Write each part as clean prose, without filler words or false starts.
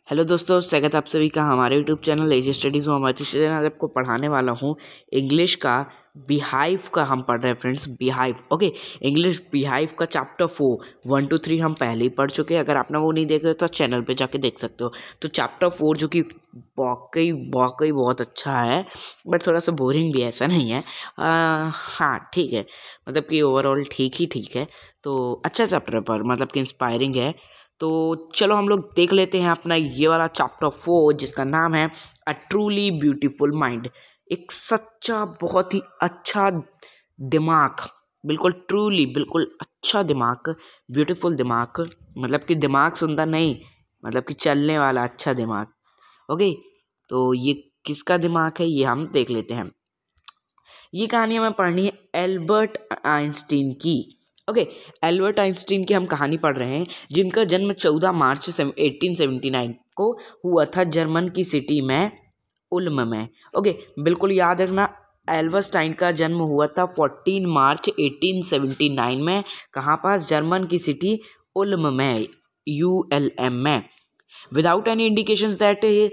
Hello दोस्तों, स्वागत है आप सभी का हमारे यूट्यूब चैनल एजी स्टडीज़ में। हमारे चैनल आज आपको पढ़ाने वाला हूँ इंग्लिश का बिहाइव का। हम पढ़ रहे हैं friends beehive. Okay, English beehive का चैप्टर 4 1 to 3 हम पहले ही पढ़ चुके हैं। अगर आपने वो नहीं देखे तो चैनल पे जाके देख सकते हो। तो चैप्टर 4 जो कि वाकई बहुत अच्छा है, बट थोड़ा सा बोरिंग भी है, ऐसा नहीं है। हाँ ठीक है, मतलब कि ओवरऑल ठीक है। तो अच्छा चैप्टर पर मतलब कि इंस्पायरिंग है। तो चलो हम लोग देख लेते हैं अपना ये वाला चैप्टर 4 जिसका नाम है अ ट्रूली ब्यूटीफुल माइंड। एक सच्चा बहुत ही अच्छा दिमाग, बिल्कुल ट्रूली बिल्कुल अच्छा दिमाग, ब्यूटीफुल दिमाग, मतलब कि दिमाग सुंदर नहीं, मतलब कि चलने वाला अच्छा दिमाग। ओके, तो ये किसका दिमाग है ये हम देख लेते हैं। ये कहानी हमें पढ़नी है एल्बर्ट आइंस्टीन की। ओके, एल्बर्ट आइंस्टीन की हम कहानी पढ़ रहे हैं, जिनका जन्म 14 मार्च 1879 को हुआ था जर्मन की सिटी में उल्म में। ओके, बिल्कुल याद रखना, एल्बर्टाइन का जन्म हुआ था 14 मार्च 1879 में। कहाँ पास? जर्मन की सिटी उल्म में, ULM में। Without any indications that he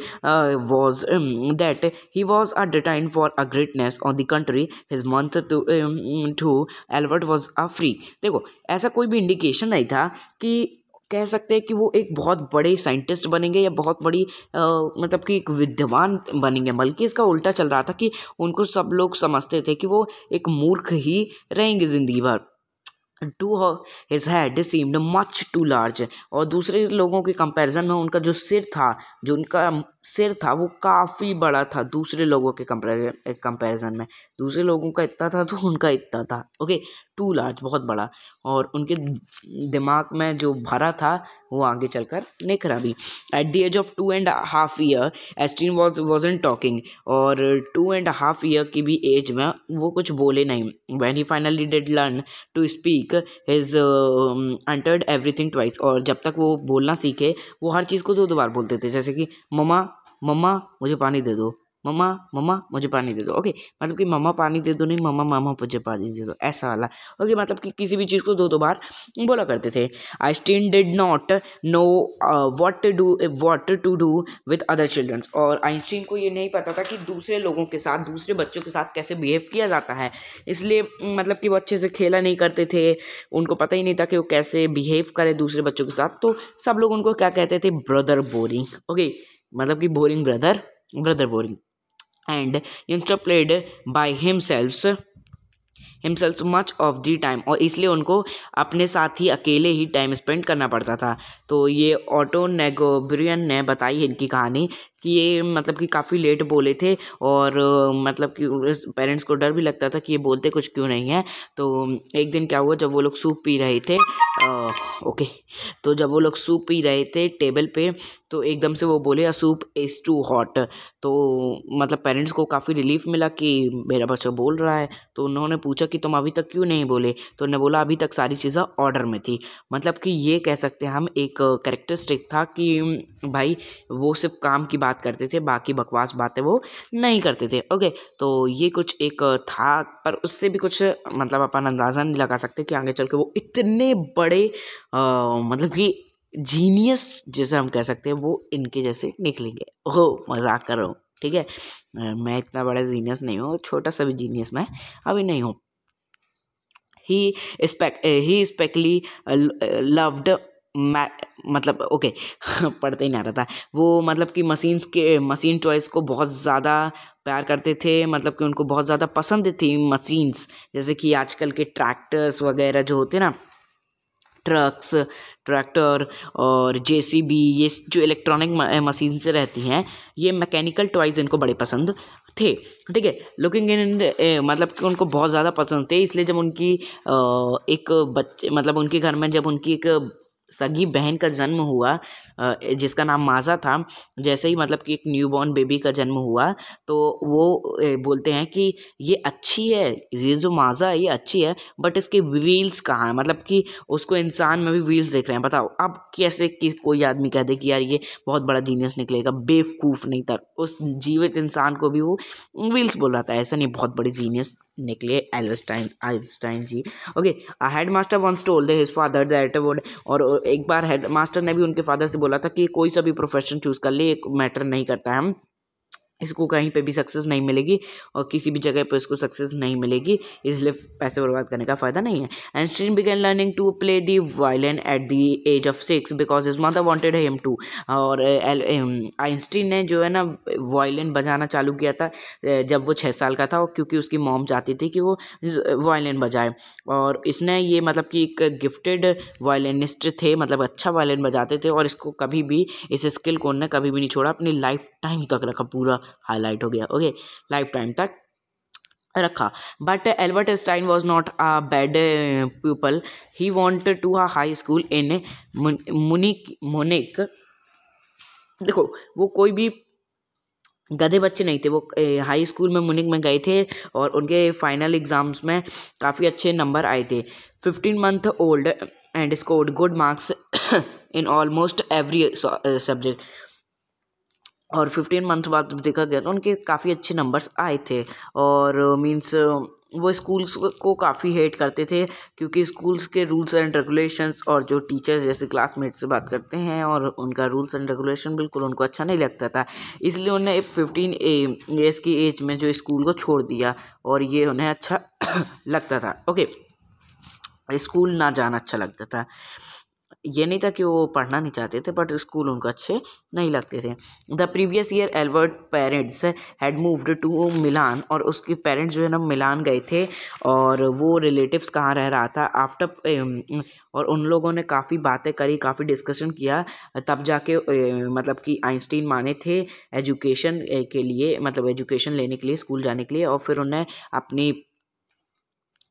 was detained for a greatness on the country, his month to Albert was a free। देखो, ऐसा कोई भी इंडिकेशन नहीं था कि कह सकते हैं कि वो एक बहुत बड़े साइंटिस्ट बनेंगे या बहुत बड़ी मतलब कि एक विद्वान बनेंगे, बल्कि इसका उल्टा चल रहा था कि उनको सब लोग समझते थे कि वो एक मूर्ख ही रहेंगे जिंदगी भर। To his head seemed much too large, और दूसरे लोगों के कंपैरिजन में उनका जो सिर था वो काफ़ी बड़ा था दूसरे लोगों के कंपैरिजन में। दूसरे लोगों का इतना था तो उनका इतना था। ओके, टू लार्ज, बहुत बड़ा, और उनके दिमाग में जो भरा था वो आगे चलकर निखरा भी। At the age of 2.5 year Einstein wasn't talking, और 2.5 ईयर की भी एज में वो कुछ बोले नहीं। When he finally did learn to speak his entered everything twice, और जब तक वो बोलना सीखे वो हर चीज़ को दो बार बोलते थे, जैसे कि मम्मा मम्मा मुझे पानी दे दो, मम्मा मम्मा मुझे पानी दे दो। ओके, मतलब कि मम्मा पानी दे दो नहीं, मम्मा मम्मा मुझे पानी दे दो, ऐसा वाला। ओके, मतलब कि किसी भी चीज़ को दो बार बोला करते थे। Einstein did not know what to do with other childrens, और आइंस्टीन को ये नहीं पता था कि दूसरे लोगों के साथ, दूसरे बच्चों के साथ कैसे बिहेव किया जाता है। इसलिए मतलब कि वो अच्छे से खेला नहीं करते थे, उनको पता ही नहीं था कि वो कैसे बिहेव करे दूसरे बच्चों के साथ। तो सब लोग उनको क्या कहते थे? Brother boring. ओके, मतलब कि boring brother boring. And youngster played by himself much of the time, और इसलिए उनको अपने साथ ही अकेले ही टाइम स्पेंड करना पड़ता था। तो ये ऑटो नेगोब्रियन ने बताई है इनकी कहानी कि ये मतलब कि काफ़ी लेट बोले थे, और मतलब कि पेरेंट्स को डर भी लगता था कि ये बोलते कुछ क्यों नहीं है। तो एक दिन क्या हुआ, जब वो लोग सूप पी रहे थे, ओके, तो जब वो लोग सूप पी रहे थे टेबल पे, तो एकदम से वो बोले a soup is too hot. तो मतलब पेरेंट्स को काफ़ी रिलीफ मिला कि मेरा बच्चा बोल रहा है। तो उन्होंने पूछा कि तुम अभी तक क्यों नहीं बोले? तो उन्होंने बोला अभी तक सारी चीज़ें ऑर्डर में थी। मतलब कि ये कह सकते हैं हम एक कैरेक्टरिस्टिक था कि भाई वो सिर्फ काम की बात करते थे, बाकी बकवास बातें वो नहीं करते थे। ओके, तो ये कुछ एक था, पर उससे भी कुछ मतलब अपन अंदाज़ा नहीं लगा सकते कि आगे चल के वो इतने बड़े मतलब कि जीनियस जैसे हम कह सकते हैं वो इनके जैसे निकलेंगे। ओहो, मजाक कर रहा हूँ, ठीक है। मैं इतना बड़ा जीनियस नहीं हूँ, छोटा सा भी जीनियस मैं अभी नहीं हूँ। ही स्पेकली लव्ड, मतलब ओके पढ़ते ही नहीं आ रहा था वो, मतलब कि मशीन टॉयज़ को बहुत ज़्यादा प्यार करते थे, मतलब कि उनको बहुत ज़्यादा पसंद थी मशीन्स, जैसे कि आजकल के ट्रैक्टर्स वगैरह जो होते ना, ट्रैक्टर और JCB, ये जो इलेक्ट्रॉनिक मशीन से रहती हैं, ये मैकेनिकल टॉयज़ इनको बड़े पसंद थे, ठीक है। लुकिंग इन मतलब कि उनको बहुत ज़्यादा पसंद थे। इसलिए जब उनकी एक बच्चे, मतलब उनके घर में जब उनकी एक सगी बहन का जन्म हुआ, जिसका नाम माज़ा था, जैसे ही मतलब कि एक न्यूबॉर्न बेबी का जन्म हुआ, तो वो बोलते हैं कि ये अच्छी है, ये जो माज़ा है ये अच्छी है, बट इसके व्हील्स कहाँ हैं? मतलब कि उसको इंसान में भी व्हील्स दिख रहे हैं। बताओ अब कैसे कि कोई आदमी कह दे कि यार ये बहुत बड़ा जीनियस निकलेगा? बेवकूफ़ नहीं था, उस जीवित इंसान को भी वो व्हील्स बोल रहा था। ऐसा नहीं, बहुत बड़े जीनियस निकले Einstein ji. Okay, a headmaster once told his father that would, और एक बार हेड मास्टर ने भी उनके फादर से बोला था कि कोई सा भी प्रोफेशन चूज़ कर ले, एक मैटर नहीं करता है, हम इसको कहीं पे भी सक्सेस नहीं मिलेगी और किसी भी जगह पे इसको सक्सेस नहीं मिलेगी, इसलिए पैसे बर्बाद करने का फ़ायदा नहीं है। Einstein began learning to play the violin at the age of 6 because his mother wanted him to. और आइंस्टीन ने जो है ना वायलिन बजाना चालू किया था जब वो 6 साल का था, और क्योंकि उसकी मॉम चाहती थी कि वो वायलिन बजाए। और इसने ये मतलब कि एक गिफ्टेड वायलिनिस्ट थे, मतलब अच्छा वायलिन बजाते थे, और इसको कभी भी इस स्किल को उन्होंने कभी भी नहीं छोड़ा, अपनी लाइफ टाइम तक रखा, पूरा हाईलाइट हो गया, ओके, लाइफ टाइम तक रखा। But Albert Einstein was not a bad people, he wanted to a high school in Munich. देखो वो कोई भी गधे बच्चे नहीं थे, वो हाई स्कूल में मुनिक में गए थे और उनके फाइनल एग्जाम्स में काफ़ी अच्छे नंबर आए थे। 15 month old and scored good marks in almost every subject. और 15 मंथ बाद देखा गया तो उनके काफ़ी अच्छे नंबर्स आए थे। और मीन्स वो स्कूल्स को काफ़ी हेट करते थे, क्योंकि स्कूल्स के रूल्स एंड रेगुलेशंस और जो टीचर्स जैसे क्लासमेट से बात करते हैं और उनका रूल्स एंड रेगुलेशन बिल्कुल उनको अच्छा नहीं लगता था, इसलिए उन्हें 15 ईयर्स की एज में जो स्कूल को छोड़ दिया, और ये उन्हें अच्छा लगता था, ओके, स्कूल ना जाना अच्छा लगता था। ये नहीं था कि वो पढ़ना नहीं चाहते थे, बट स्कूल उनको अच्छे नहीं लगते थे। The previous year Albert parents had moved to Milan, और उसके पेरेंट्स जो है ना मिलान गए थे, और वो रिलेटिव्स कहाँ रह रहा था आफ्टर, और उन लोगों ने काफ़ी बातें करी, काफ़ी डिस्कशन किया, तब जाके मतलब कि आइंस्टीन माने थे एजुकेशन के लिए, मतलब एजुकेशन लेने के लिए, स्कूल जाने के लिए, और फिर उन्हें अपनी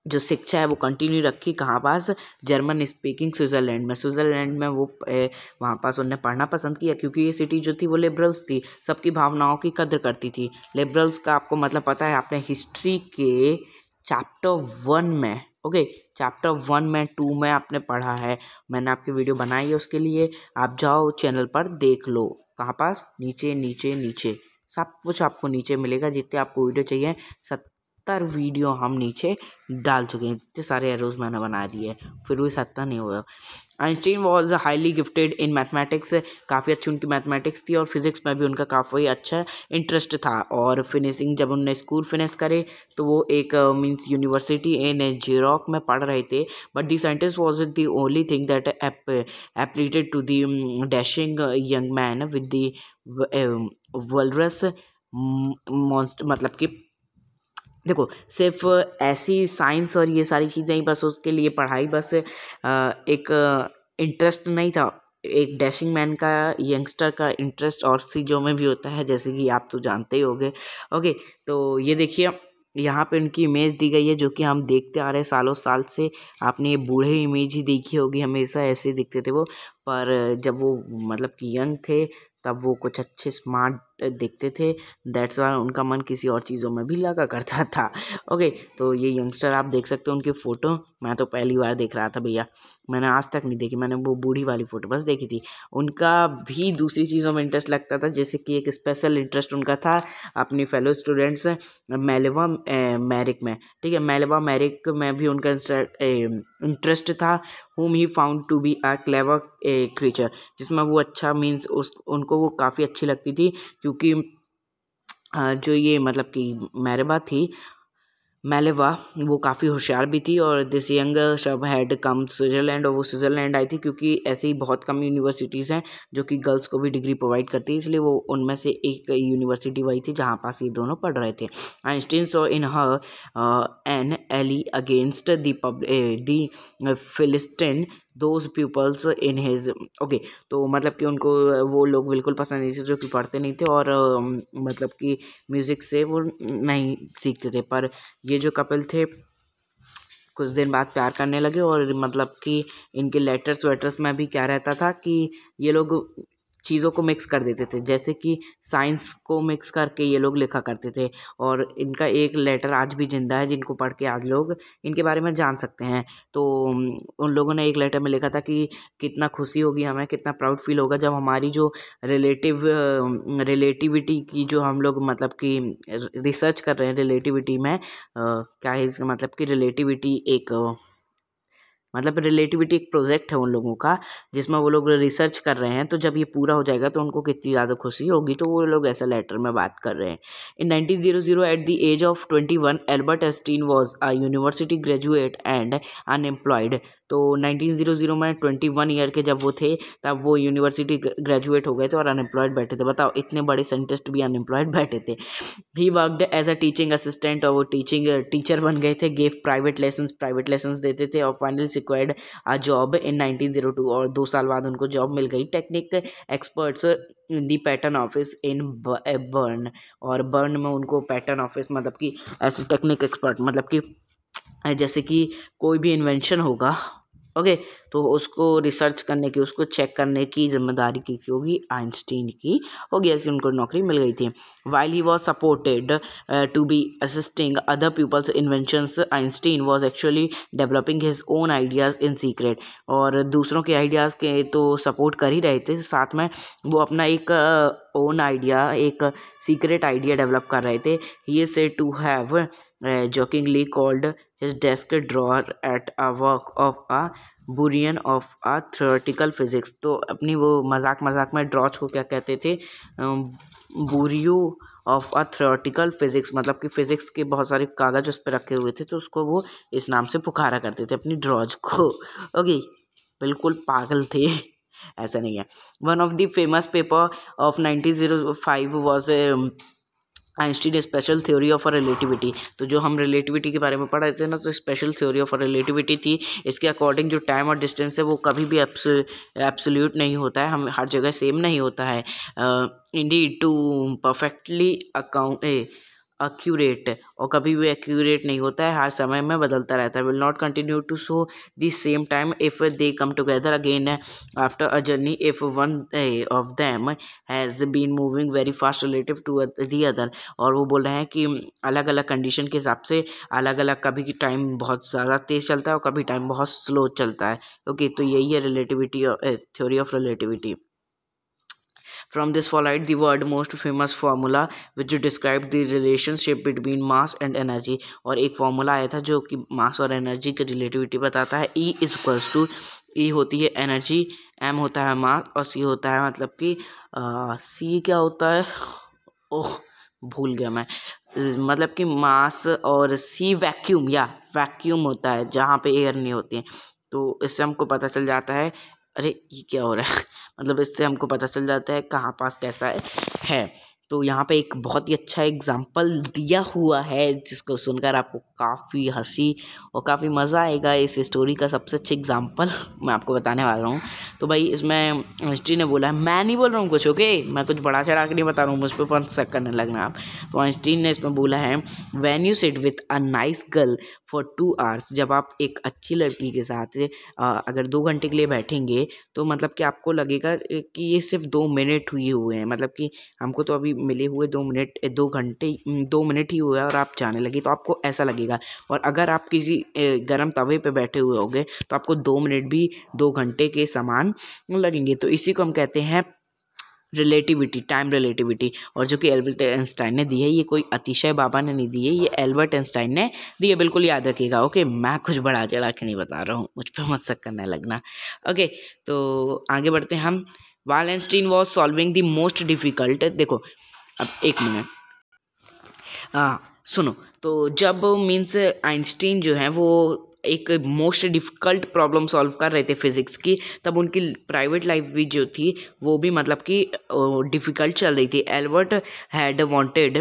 जो शिक्षा है वो कंटिन्यू रखी, कहाँ पास, जर्मन स्पीकिंग स्विट्ज़रलैंड में वो वहाँ पास उन्होंने पढ़ना पसंद किया, क्योंकि ये सिटी जो थी वो लिबरल्स थी, सबकी भावनाओं की कद्र करती थी। लिबरल्स का आपको मतलब पता है, आपने हिस्ट्री के चैप्टर 1 में, ओके, चैप्टर 1 में 2 में आपने पढ़ा है, मैंने आपकी वीडियो बनाई है उसके लिए, आप जाओ चैनल पर देख लो, कहाँ पास, नीचे नीचे नीचे सब कुछ आपको नीचे मिलेगा, जितने आपको वीडियो चाहिए 70 वीडियो हम नीचे डाल चुके हैं, इतने सारे एरोज मैंने बना दिए, फिर भी 70 नहीं हुआ। Einstein was highly gifted in mathematics, काफ़ी अच्छी उनकी मैथमेटिक्स थी, और फिजिक्स में भी उनका काफ़ी अच्छा इंटरेस्ट था। और फिनिशिंग जब उन्होंने स्कूल फिनिश करे तो वो एक मीन्स यूनिवर्सिटी इन जेरोक में पढ़ रहे थे, but the scientist was the only thing that appealed to the dashing young man with the walrus monster. मतलब कि देखो सिर्फ ऐसी साइंस और ये सारी चीज़ें ही बस उसके लिए पढ़ाई बस एक इंटरेस्ट नहीं था, एक डैशिंग मैन का, यंगस्टर का इंटरेस्ट और चीज़ों में भी होता है, जैसे कि आप तो जानते ही होंगे, ओके। तो ये देखिए यहाँ पे उनकी इमेज दी गई है, जो कि हम देखते आ रहे हैं सालों साल से, आपने ये बूढ़े इमेज ही देखी होगी, हमेशा ऐसे दिखते थे वो, पर जब वो मतलब कि यंग थे तब वो कुछ अच्छे स्मार्ट दिखते थे, दैट्स वाई उनका मन किसी और चीज़ों में भी लगा करता था, ओके। तो ये यंगस्टर आप देख सकते हो उनकी फ़ोटो, मैं तो पहली बार देख रहा था भैया, मैंने आज तक नहीं देखी, मैंने वो बूढ़ी वाली फ़ोटो बस देखी थी। उनका भी दूसरी चीज़ों में इंटरेस्ट लगता था, जैसे कि एक स्पेशल इंटरेस्ट उनका था अपनी फेलो स्टूडेंट्स मेलेवा मैरिक में, ठीक है, मेलेवा मैरिक में भी उनका इंटरेस्ट था, whom he found to be a clever creature, जिसमें वो अच्छा मीन्स उनको वो काफ़ी अच्छी लगती थी, क्योंकि जो ये मतलब कि मेलेवा वो काफ़ी होशियार भी थी। और this young Shab had come Switzerland, और वो स्विट्ज़रलैंड आई थी, क्योंकि ऐसे ही बहुत कम यूनिवर्सिटीज़ हैं जो कि गर्ल्स को भी डिग्री प्रोवाइड करती है, इसलिए वो उनमें से एक यूनिवर्सिटी वही थी जहाँ पास ये दोनों पढ़ रहे थे। Einstein saw in her an ally against the philistine those peoples in his, okay. तो मतलब कि उनको वो लोग बिल्कुल पसंद नहीं थे जो कि पढ़ते नहीं थे, और मतलब कि म्यूज़िक से वो नहीं सीखते थे। पर ये जो कपल थे कुछ दिन बाद प्यार करने लगे, और मतलब कि इनके लेटर्स वेटर्स में भी क्या रहता था कि ये लोग चीज़ों को मिक्स कर देते थे, जैसे कि साइंस को मिक्स करके ये लोग लिखा करते थे। और इनका एक लेटर आज भी जिंदा है, जिनको पढ़ के आज लोग इनके बारे में जान सकते हैं। तो उन लोगों ने एक लेटर में लिखा था कि कितना खुशी होगी हमें, कितना प्राउड फील होगा जब हमारी जो रिलेटिविटी की जो हम लोग मतलब कि रिसर्च कर रहे हैं रिलेटिविटी में, क्या है इसका मतलब कि रिलेटिविटी एक मतलब रिलेटिविटी एक प्रोजेक्ट है उन लोगों का जिसमें वो लोग रिसर्च कर रहे हैं। तो जब ये पूरा हो जाएगा तो उनको कितनी ज़्यादा खुशी होगी, तो वो लोग ऐसा लेटर में बात कर रहे हैं। In 1900 at the age of 21 Albert Einstein was a university graduate and unemployed. तो 1900 में 21 ईयर के जब वो थे तब वो यूनिवर्सिटी ग्रेजुएट हो गए थे और अनएम्प्लॉयड बैठे थे। बताओ, इतने बड़े साइंटिस्ट भी अनएम्प्लॉयड बैठे थे। He worked as a teaching assistant, और वो टीचर बन गए थे। गेव प्राइवेट लेसन्स देते थे और finally secured a job in 1902, और 2 साल बाद उनको जॉब मिल गई। Technique experts in the pattern office in burn, और बर्न में उनको पैटर्न ऑफिस मतलब कि ऐसे टेक्निक एक्सपर्ट मतलब कि जैसे कि कोई भी इन्वेंशन होगा, ओके, तो उसको रिसर्च करने की, उसको चेक करने की जिम्मेदारी की होगी आइंस्टीन की होगी। ऐसी उनको नौकरी मिल गई थी। While he was supported to be assisting other peoples inventions, Einstein was actually developing his own ideas in secret. और दूसरों के आइडियाज़ के तो सपोर्ट कर ही रहे थे, साथ में वो अपना एक ओन आइडिया, एक सीक्रेट आइडिया डेवलप कर रहे थे। He said to have jokingly called his desk drawer at a work of a बुरियन ऑफ a theoretical physics। तो अपनी वो मजाक में ड्रॉच को क्या कहते थे, bureau of a theoretical physics, मतलब कि फिजिक्स के बहुत सारे कागज उस पर रखे हुए थे, तो उसको वो इस नाम से पुकारा करते थे अपनी ड्रॉच को। ओके, बिल्कुल पागल थे, ऐसा नहीं है। One of the famous paper of 1905 was Einstein special theory of relativity. तो जो हम रिलेटिविटी के बारे में पढ़ रहे थे ना, तो स्पेशल थ्योरी ऑफ रिलेटिविटी थी। इसके अकॉर्डिंग जो टाइम और डिस्टेंस है वो कभी भी एब्सोल्यूट नहीं होता है, हम हर जगह सेम नहीं होता है। इंडीड टू परफेक्टली एक्यूरेट, और कभी भी एक्यूरेट नहीं होता है, हर समय में बदलता रहता है। Will not continue to show the same time if they come together again after a journey if one of them has been moving very fast relative to the other. और वो बोल रहे हैं कि अलग अलग कंडीशन के हिसाब से अलग अलग, कभी की टाइम बहुत ज़्यादा तेज़ चलता है और कभी टाइम बहुत स्लो चलता है। ओके, तो यही है relativity, theory of relativity. From this followed the world most famous formula which described the relationship between mass and energy। और एक फॉर्मूला आया था जो कि मास और एनर्जी की रिलेटिविटी बताता है। E is equals to, E होती है एनर्जी, M होता है मास, और C होता है मतलब कि C क्या होता है, ओह भूल गया मैं, मतलब कि मास, और C वैक्यूम, या वैक्यूम होता है जहाँ पे एयर नहीं होती है। तो इससे हमको पता चल जाता है, अरे ये क्या हो रहा है मतलब इससे हमको पता चल जाता है कहाँ पास कैसा है। तो यहाँ पे एक बहुत ही अच्छा एग्जाम्पल दिया हुआ है जिसको सुनकर आपको काफ़ी हंसी और काफ़ी मज़ा आएगा। इस स्टोरी का सबसे अच्छा एग्जाम्पल मैं आपको बताने वाला हूँ। तो भाई इसमें आइंस्टीन ने बोला है, मैं नहीं बोल रहा हूँ कुछ, ओके, मैं कुछ बड़ा चढ़ा के नहीं बता रहा हूँ, मुझ पर 5 शक करने लगना आप। तो आइंस्टीन ने इसमें बोला है, when you sit with a nice girl for 2 hours, जब आप एक अच्छी लड़की के साथ अगर 2 घंटे के लिए बैठेंगे तो मतलब कि आपको लगेगा कि ये सिर्फ 2 मिनट हुए हैं, मतलब कि हमको तो अभी मिले हुए 2 मिनट ही हुआ है और आप जाने लगे, तो आपको ऐसा लगेगा। और अगर आप किसी गर्म तवे पे बैठे हुए होंगे तो आपको 2 मिनट भी 2 घंटे के समान लगेंगे। तो इसी को हम कहते हैं रिलेटिविटी, टाइम रिलेटिविटी। और जो कि एल्बर्ट आइंस्टाइन ने दी है, ये कोई अतिशय बाबा ने नहीं दी है, ये एल्बर्ट आइंस्टाइन ने दी है, बिल्कुल याद रखिएगा। ओके, मैं कुछ बड़ा चढ़ा के नहीं बता रहा हूँ, मुझ पर मत शक करने लगना। ओके, तो आगे बढ़ते हैं हम। While Einstein was solving the most difficult, देखो अब 1 मिनट, सुनो। तो जब मीन्स आइंस्टीन जो है वो एक मोस्ट डिफ़िकल्ट प्रॉब्लम सॉल्व कर रहे थे फिज़िक्स की, तब उनकी प्राइवेट लाइफ भी जो थी वो भी मतलब कि डिफ़िकल्ट चल रही थी। Albert had wanted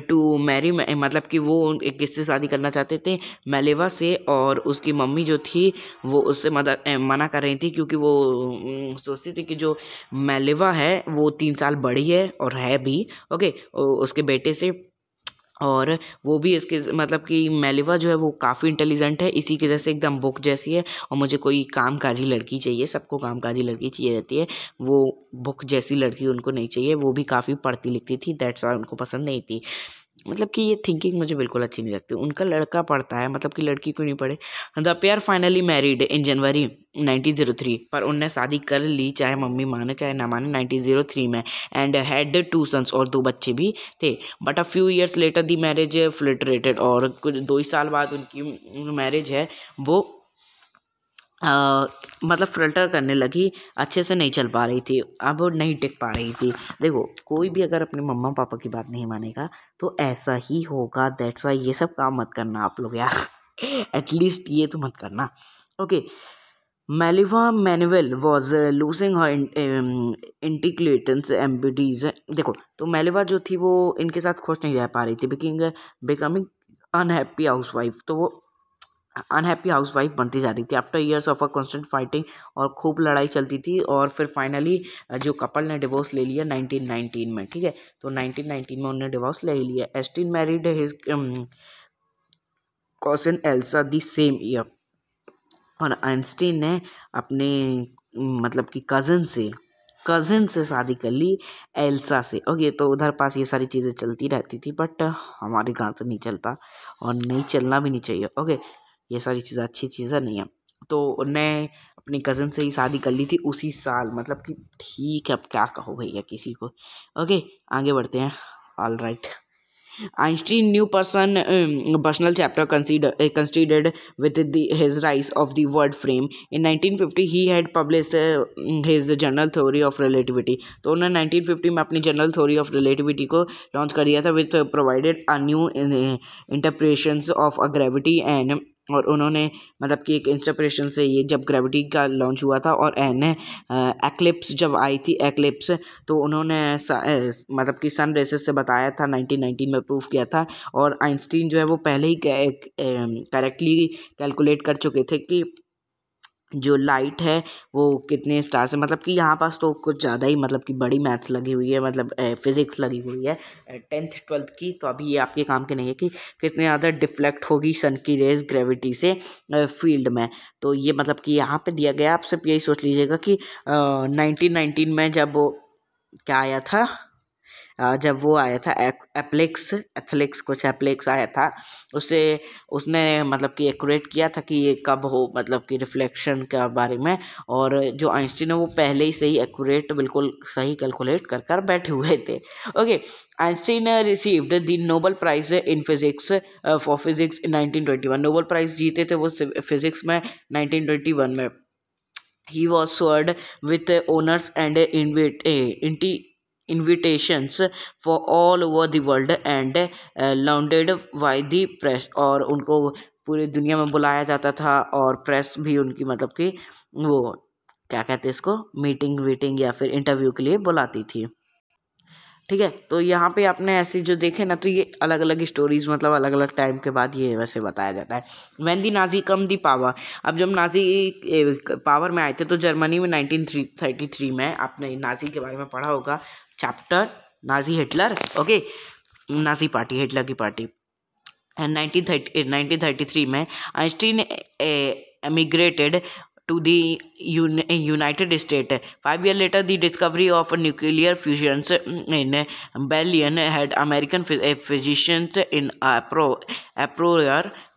to marry, मतलब कि वो एक किससे शादी करना चाहते थे, मेलेवा से, और उसकी मम्मी जो थी वो उससे मना कर रही थी क्योंकि वो सोचती थी कि जो मेलेवा है वो 3 साल बड़ी है और है भी, ओके, उसके बेटे से। और वो भी इसके मतलब कि मेलिवा जो है वो काफ़ी इंटेलिजेंट है, इसी की जैसे एकदम बुक जैसी है। और मुझे कोई कामकाजी लड़की चाहिए, सबको कामकाजी लड़की चाहिए रहती है, वो बुक जैसी लड़की उनको नहीं चाहिए। वो भी काफ़ी पढ़ती लिखती थी, दैट्स व्हाई उनको पसंद नहीं थी। मतलब कि ये थिंकिंग मुझे बिल्कुल अच्छी नहीं लगती। उनका लड़का पढ़ता है, मतलब कि लड़की क्यों नहीं पढ़े। The pair finally married in January 1903, पर उनने शादी कर ली, चाहे मम्मी माने चाहे ना माने, 1903 में। एंड हैड 2 सन्स, और 2 बच्चे भी थे। But a few years later the marriage faltered, और कुछ 2 ही साल बाद उनकी मैरिज है वो मतलब फ़िल्टर करने लगी, अच्छे से नहीं चल पा रही थी, अब वो नहीं टिक पा रही थी। देखो कोई भी अगर अपने मम्मा पापा की बात नहीं मानेगा तो ऐसा ही होगा। दैट्स वाई ये सब काम मत करना आप लोग यार एटलीस्ट ये तो मत करना। Okay, Mileva Manuel was losing her इंटिक्लेटेंस एम्बिटीज। देखो तो मेलिवा जो थी वो इनके साथ खुश नहीं रह पा रही थी, बिकमिंग अनहैप्पी हाउस वाइफ। तो वो अनहैप्पी हाउस वाइफ बनती जा रही थी after years of a constant fighting, और खूब लड़ाई चलती थी। और फिर फाइनली जो कपल ने डिवोर्स ले लिया 1919 में, ठीक है। तो 1919 में उन्होंने डिवोर्स ले लिया। Einstein married his cousin Elsa the same year, और आइंस्टीन ने अपने मतलब कि कज़न से शादी कर ली, एल्सा से। ओके, तो उधर पास ये सारी चीज़ें चलती रहती थी, बट हमारे गाँव तो नहीं चलता और नहीं चलना भी नहीं चाहिए। ओके, ये सारी चीज़ें अच्छी चीज़ें नहीं है। तो उन्हें अपनी कज़न से ही शादी कर ली थी उसी साल, मतलब कि ठीक है, अब क्या कहो भैया किसी को। ओके, आगे बढ़ते हैं। All right, Einstein new personal chapter considered with his rise of the word frame. In 1950 he had published his general theory of relativity. तो उन्होंने 1950 में अपनी जनरल थ्योरी ऑफ रिलेटिविटी को लॉन्च कर दिया था with provided a new interpretations of a gravity and. और उन्होंने मतलब कि एक इंस्पिरेशन से ये जब ग्रेविटी का लॉन्च हुआ था और एन एक्लिप्स जब आई थी एक्लिप्स, तो उन्होंने मतलब कि सन रेसेस से बताया था, 1919 में प्रूफ किया था। और आइंस्टीन जो है वो पहले ही करेक्टली कैलकुलेट कर चुके थे कि जो लाइट है वो कितने स्टार से, मतलब कि यहाँ पास तो कुछ ज़्यादा ही मतलब कि बड़ी मैथ्स लगी हुई है, मतलब फिज़िक्स लगी हुई है 10th 12th की। तो अभी ये आपके काम के नहीं है कि कितने ज़्यादा डिफ्लेक्ट होगी सन की रेज ग्रेविटी से फील्ड में। तो ये मतलब कि यहाँ पे दिया गया। आप सिर्फ यही सोच लीजिएगा कि 1919 में जब वो क्या आया था, जब वो आया था एप्लेक्स आया था, उससे उसने मतलब कि एक्यूरेट किया था कि ये कब हो, मतलब कि रिफ्लेक्शन के बारे में। और जो आइंस्टीन है वो पहले ही से ही एक्यूरेट बिल्कुल सही कैलकुलेट कर कर बैठे हुए थे। Okay, Einstein received the Nobel prize in physics for physics in 1921। Nobel prize जीते थे वो फिजिक्स में 1921 में। He was sworn with honors and invitations for all over the world and lauded by the press। और उनको पूरी दुनिया में बुलाया जाता था और प्रेस भी उनकी मतलब कि वो क्या कहते हैं इसको, मीटिंग वीटिंग या फिर इंटरव्यू के लिए बुलाती थी। ठीक है, तो यहाँ पे आपने ऐसे जो देखे ना, तो ये अलग अलग स्टोरीज मतलब अलग अलग टाइम के बाद ये वैसे बताया जाता है। When the Nazi come the power, अब जब नाजी पावर में आए थे तो जर्मनी में 1933 में, आपने नाजी के बारे में पढ़ा होगा chapter Nazi Hitler. Okay, Nazi party, Hitler की पार्टी। एंड 1933 में Einstein emigrated to the United States. 5 years later, the discovery of nuclear fusion in Berlin had American physicians in uproar.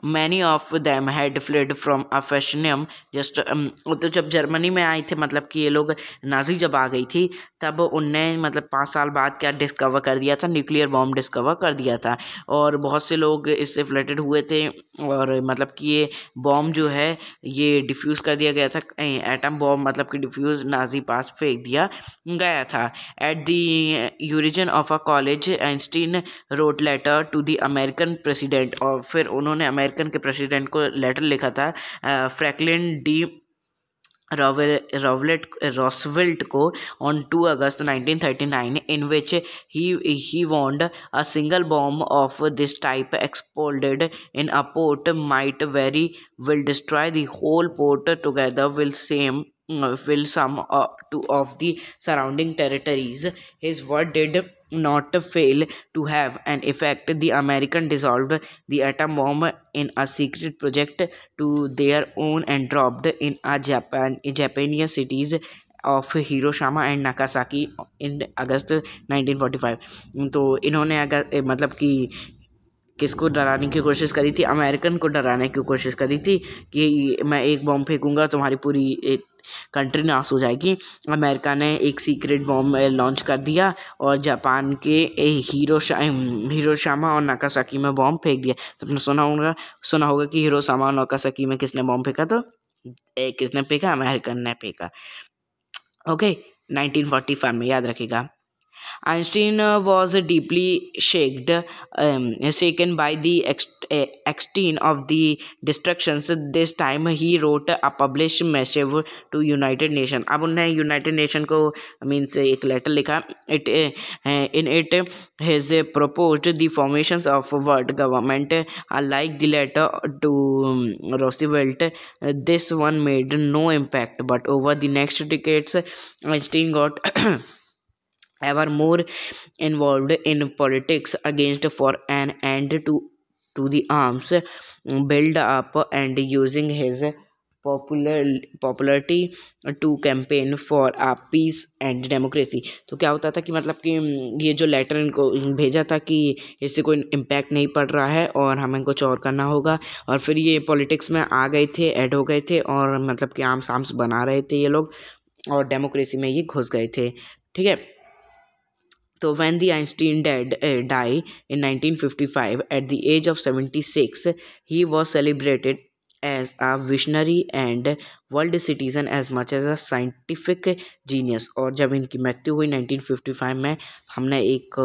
Many of them had fled from fascism. तो जब Germany में आए थे, मतलब कि ये लोग नाजी जब आ गई थी, तब उनने मतलब 5 साल बाद क्या डिस्कवर कर दिया था, न्यूक्लियर बॉम्ब डिस्कवर कर दिया था। और बहुत से लोग इससे फ्लटेड हुए थे, और मतलब कि ये बॉम्ब जो है ये डिफ्यूज़ कर दिया गया था, एटम बॉम्ब मतलब कि डिफ्यूज़ नाजी पास फेंक दिया गया था। At the urging of a colleague, Einstein wrote letter to the American president. और फिर उन्होंने अमेरिकन के प्रेसिडेंट को लेटर लिखा था, फ्रैंकलिन डी रॉसवेल्ट को, on 2 August 1939, in which he warned a single bomb of this type exploded in a port might very well destroy the whole port together will some of the surrounding territories. His word did not fail to have an effect. The American dissolved the atom bomb in a secret project to their own and dropped in a Japanese cities of Hiroshima and Nagasaki in August 1945। तो इन्होंने अगर मतलब कि किसको डराने की कोशिश करी थी, अमेरिकन को डराने की कोशिश करी थी कि मैं एक बॉम्ब फेंकूंगा तुम्हारी पूरी कंट्री नाश हो जाएगी। अमेरिका ने एक सीक्रेट बॉम्ब लॉन्च कर दिया और जापान के हिरोशिमा और नागासाकी में बॉम्ब फेंक दिया। तो आपने सुना होगा कि हिरोशिमा और नागासाकी में किसने बॉम्ब फेंका था, किसने फेंका? अमेरिकन ने फेंका। ओके, 1945 में, याद रखिएगा। Einstein was deeply shaken by the extent of the destructions. This time he wrote a published message to United Nation. अब उन्हें United Nation को मीन्स एक लेटर लिखा. In it has proposed the formations of world government, like the letter to Roosevelt. This one made no impact, but over the next decades Einstein got ever more involved in politics against for an end to the arms build up and using his popularity to campaign for a peace and democracy. तो क्या होता था कि मतलब कि ये जो letter इनको भेजा था कि इससे कोई इम्पैक्ट नहीं पड़ रहा है और हमें कुछ और करना होगा, और फिर ये पॉलिटिक्स में आ गए थे, ऐड हो गए थे, और मतलब कि आर्म्स बना रहे थे ये लोग, और डेमोक्रेसी में ये घुस गए थे. ठीक है. So when the Einstein died in 1955 at the age of 76, he was celebrated as a visionary and world citizen as much as a scientific genius. और जब इनकी मृत्यु हुई 1955 में, हमने एक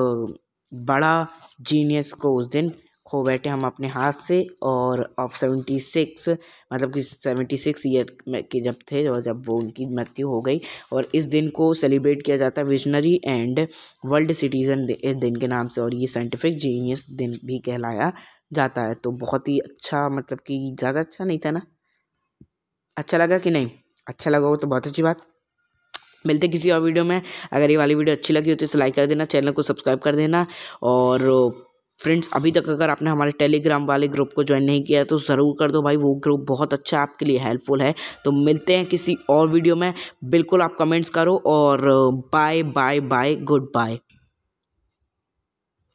बड़ा जीनियस को उस दिन खो बैठे हम अपने हाथ से. और ऑफ 76 मतलब कि 76 ईयर के जब थे, और जब वो उनकी मृत्यु हो गई, और इस दिन को सेलिब्रेट किया जाता है विजनरी एंड वर्ल्ड सिटीज़न दिन के नाम से, और ये साइंटिफिक जीनियस दिन भी कहलाया जाता है. तो बहुत ही अच्छा, मतलब कि ज़्यादा अच्छा नहीं था ना? अच्छा लगा कि नहीं? अच्छा लगा हो तो बहुत अच्छी बात. मिलते किसी और वीडियो में. अगर ये वाली वीडियो अच्छी लगी हो तो इसे लाइक कर देना, चैनल को सब्सक्राइब कर देना. और फ्रेंड्स, अभी तक अगर आपने हमारे टेलीग्राम वाले ग्रुप को ज्वाइन नहीं किया है तो ज़रूर कर दो भाई. वो ग्रुप बहुत अच्छा आपके लिए हेल्पफुल है. तो मिलते हैं किसी और वीडियो में. बिल्कुल आप कमेंट्स करो, और bye bye bye, good bye.